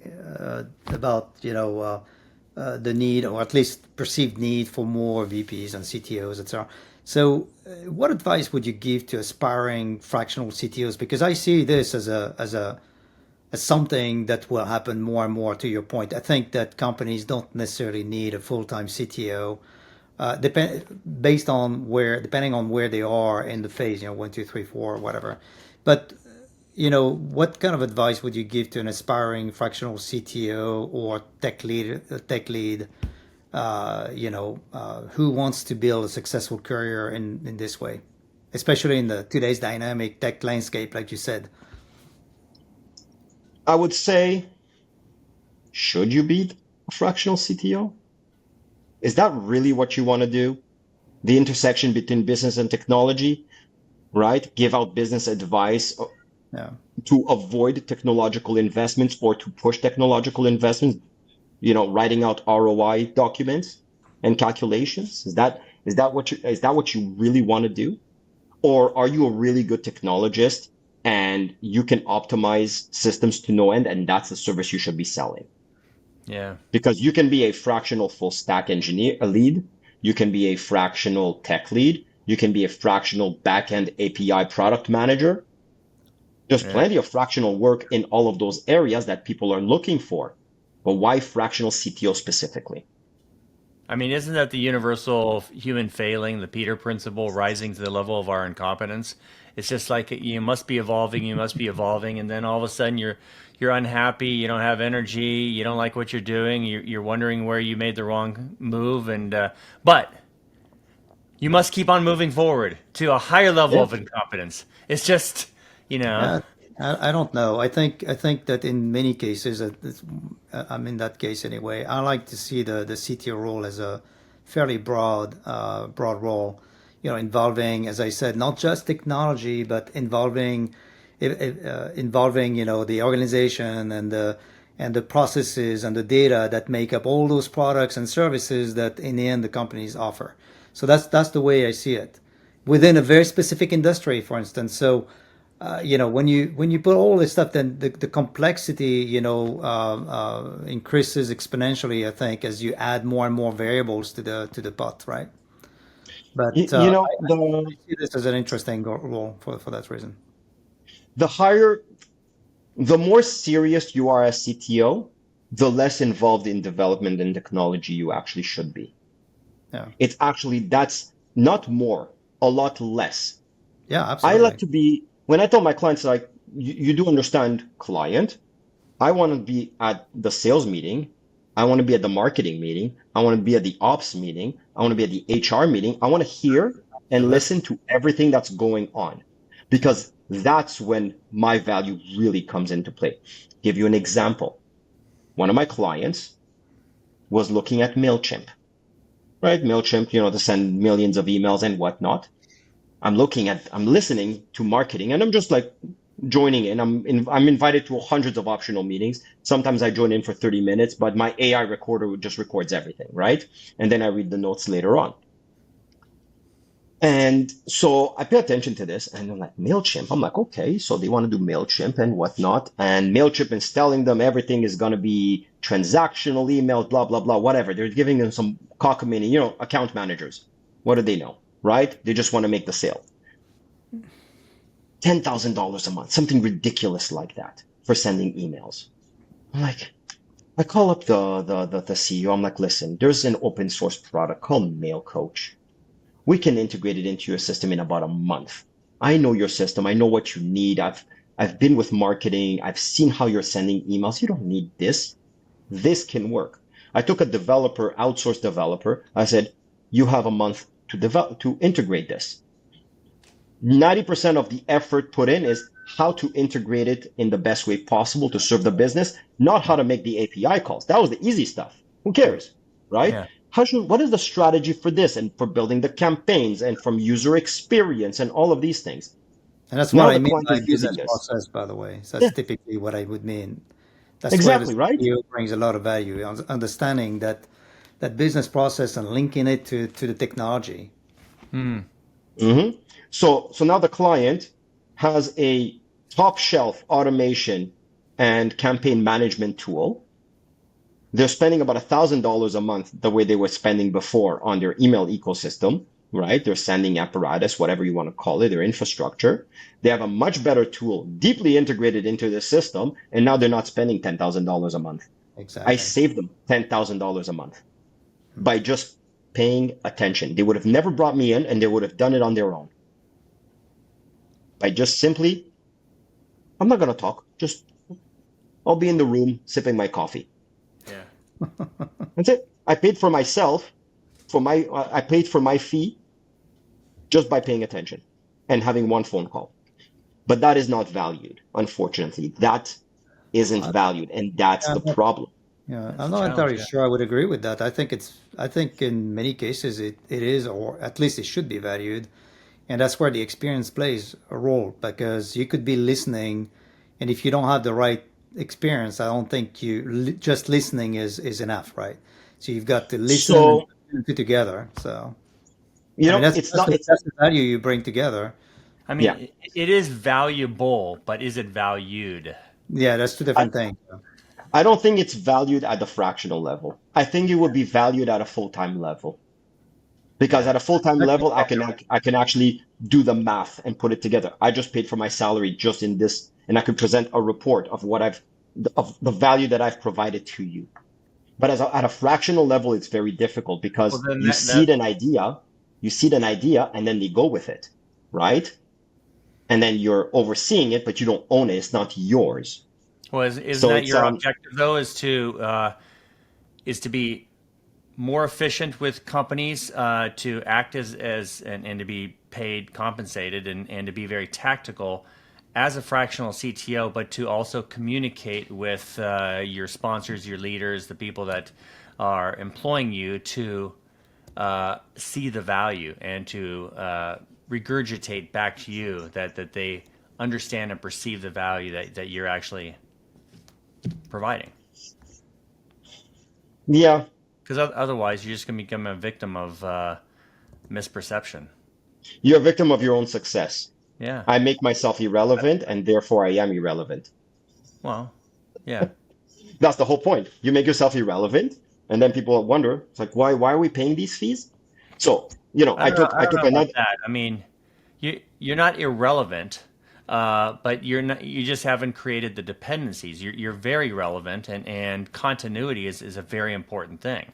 about, the need, or at least perceived need for more VPs and CTOs, etc. So, what advice would you give to aspiring fractional CTOs? Because I see this as something that will happen more and more. To your point, I think that companies don't necessarily need a full-time CTO, depending on where they are in the phase, 1, 2, 3, 4, whatever. But what kind of advice would you give to an aspiring fractional CTO or tech lead, who wants to build a successful career in this way, especially in the today's dynamic tech landscape, like you said? I would say, should you be a fractional CTO? Is that really what you want to do? The intersection between business and technology, right? Give out business advice Yeah. to avoid technological investments or to push technological investments, writing out ROI documents and calculations. Is that what you really want to do? Or are you a really good technologist and you can optimize systems to no end, and that's the service you should be selling? Yeah. Because you can be a fractional full stack engineer, a lead. You can be a fractional tech lead. You can be a fractional backend API product manager. There's Yeah. plenty of fractional work in all of those areas that people are looking for. But why fractional CTO specifically? I mean, isn't that the universal human failing, the Peter principle, rising to the level of our incompetence? It's just like you must be evolving, and then all of a sudden you're unhappy, you don't have energy, you don't like what you're doing, you're wondering where you made the wrong move, and but you must keep on moving forward to a higher level Yeah. of incompetence. It's just, you know, Yeah, I don't know. I think that in many cases, I'm in that case anyway. I like to see the CTO role as a fairly broad role, involving, as I said, not just technology, but involving the organization and the processes and the data that make up all those products and services that in the end the companies offer. So that's the way I see it within a very specific industry, for instance. So when you put all this stuff, then the complexity, increases exponentially, I think, as you add more and more variables to the pot, right? You, But you I know, the see this as an interesting role for that reason. the higher, the more serious you are as CTO, the less involved in development and technology you actually should be. Yeah, That's not more, a lot less. yeah, I like absolutely. to be, when I tell my clients, like, you do understand, client, I want to be at the sales meeting. I want to be at the marketing meeting. I want to be at the ops meeting. I want to be at the HR meeting. I want to hear and Absolutely. listen to everything that's going on because that's when my value really comes into play. Give you an example. One of my clients was looking at MailChimp, right? MailChimp, to send millions of emails and whatnot. I'm listening to marketing and I'm just like joining in. I'm invited to hundreds of optional meetings. Sometimes I join in for 30 minutes, but my AI recorder just records everything, right? And then I read the notes later on. And so I pay attention to this and I'm like, MailChimp. I'm like, okay, so they want to do MailChimp and whatnot. And MailChimp is telling them everything is going to be transactional emails, blah, blah, blah, whatever. They're giving them some cockamamie, account managers. What do they know, right? They just want to make the sale. $10,000 a month, something ridiculous like that for sending emails. I'm like, I call up the CEO. I'm like, listen, there's an open source product called Mail Coach. We can integrate it into your system in about a month. I know your system. I know what you need. I've been with marketing. I've seen how you're sending emails. You don't need this. This can work. I took a outsourced developer. I said, you have a month to integrate this. 90% of the effort put in is how to integrate it in the best way possible to serve the business, not how to make the API calls. That was the easy stuff. Who cares, right? yeah. What is the strategy for this and for building the campaigns and from user experience and all of these things? And that's what Now I the mean client by is using business this. process, by the way. So that's Yeah, typically what I would mean. That's where the exactly, right? CTO brings a lot of value, understanding that business process and linking it to the technology. Hmm. hmm So now the client has a top shelf automation and campaign management tool. They're spending about $1,000 a month the way they were spending before on their email ecosystem, right? Their sending apparatus, whatever you want to call it, their infrastructure. They have a much better tool deeply integrated into the system, and now they're not spending $10,000 a month. I Exactly. saved them $10,000 a month by just paying attention. They would have never brought me in, and they would have done it on their own by just simply, I'm not going to talk. Just, I'll be in the room sipping my coffee. Yeah. That's it. I paid for myself I paid for my fee just by paying attention and having one phone call. But that is not valued, unfortunately. That isn't I, valued, and that's yeah, the problem. yeah, That's I'm a not challenge. entirely Yeah. sure I would agree with that. I think in many cases it is, or at least it should be valued. And that's where the experience plays a role because you could be listening, and if you don't have the right experience, I don't think just listening is enough, right? So you've got to listen and So, put the two together. So I mean it's not, it's, that's the value you bring together. I yeah. mean, it is valuable, but is it valued? Yeah, that's two I, different things. I don't think it's valued at the fractional level. I think it would be valued at a full-time level. Because Yeah. at a full-time That could level, probably right. I can actually do the math and put it together. I just paid for my salary just in this, and I could present a report of of the value that I've provided to you. But at a fractional level, it's very difficult Well, because then you seed an idea, and then they go with it, right? And then you're overseeing it, but you don't own it. It's not yours. well, isn't So that it's your objective though? Is to be more efficient with companies, to act as and to be paid, compensated, and to be very tactical as a fractional CTO, but to also communicate with your sponsors, your leaders, the people that are employing you to see the value and to regurgitate back to you that they understand and perceive the value that you're actually providing. yeah, Because otherwise, you're just going to become a victim of misperception. you're a victim of your own success. Yeah. I make myself irrelevant, and therefore I am irrelevant. Well, yeah. That's the whole point. You make yourself irrelevant, and then people wonder, it's like, why are we paying these fees? So, I don't know. I I don't know took about another. that. I mean, you're not irrelevant, but you're not. You just haven't created the dependencies. You're very relevant, and continuity is a very important thing.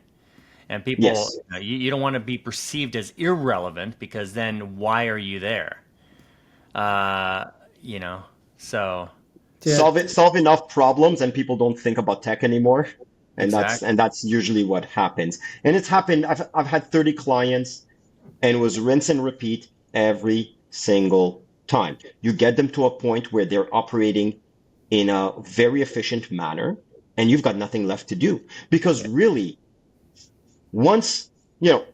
And people, Yes. you don't want to be perceived as irrelevant because then why are you there? Uh, you know. So Yeah, Solve enough problems, and people don't think about tech anymore. And exactly. that's usually what happens. And it's happened. I've had 30 clients, and it was rinse and repeat every single time. You get them to a point where they're operating in a very efficient manner, and you've got nothing left to do. Because Yeah. really, once, you know,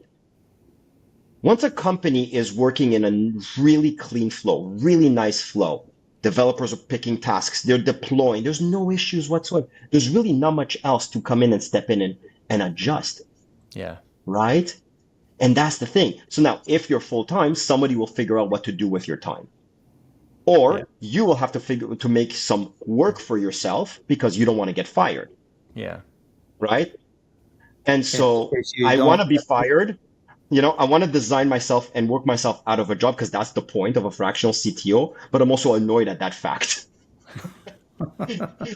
once a company is working in a really clean flow, really nice flow, developers are picking tasks, they're deploying, there's no issues whatsoever. There's really not much else to come in and step in and adjust, Yeah. right? And that's the thing. So now, if you're full time, somebody will figure out what to do with your time. Yeah. Or you will have to figure to make some work for yourself because you don't want to get fired, Yeah. right? And in so case you I want don't. to be fired. I want to design myself and work myself out of a job because that's the point of a fractional CTO, but I'm also annoyed at that fact.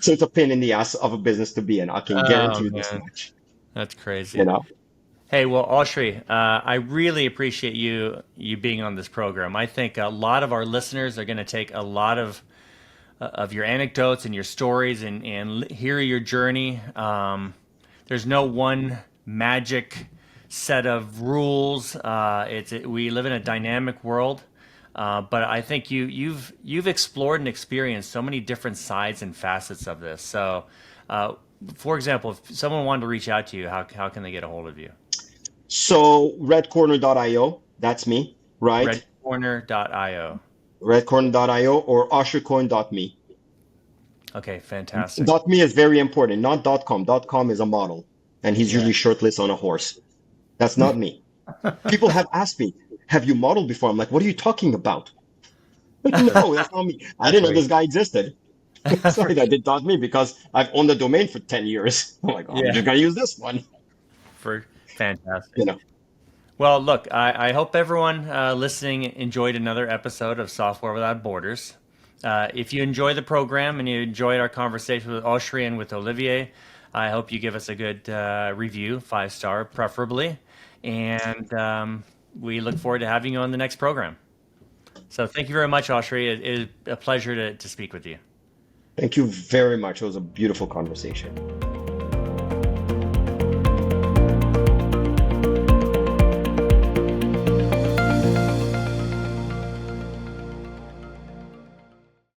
So it's a pain in the ass of a business to be in. I can Oh guarantee you this man, much, that's you crazy. know? Hey, well, Oshri, I really appreciate you being on this program. I think a lot of our listeners are going to take a lot of your anecdotes and your stories and hear your journey. There's no one magic set of rules. We live in a dynamic world, but I think you've explored and experienced so many different sides and facets of this. So, for example, if someone wanted to reach out to you, how can they get a hold of you? So redcorner.io, that's me, right? Redcorner.io. redcorn.io or oshricohen.me. Okay, fantastic. .me is very important, not .com. .com is a model, and he's Yeah. usually shirtless on a horse. That's not me. People have asked me, "Have you modeled before?" I'm like, "What are you talking about?" No, that's not me. I That's didn't know great. this guy existed. So I did .me because I've owned the domain for 10 years. I'm like, oh, I'm Yeah, just gonna use this one. for fantastic. You know, Well, look, I hope everyone listening enjoyed another episode of Software Without Borders. If you enjoy the program and you enjoyed our conversation with Oshri and with Olivier, I hope you give us a good review, 5-star preferably. And we look forward to having you on the next program. So thank you very much, Oshri. It is a pleasure to speak with you. thank you very much. It was a beautiful conversation.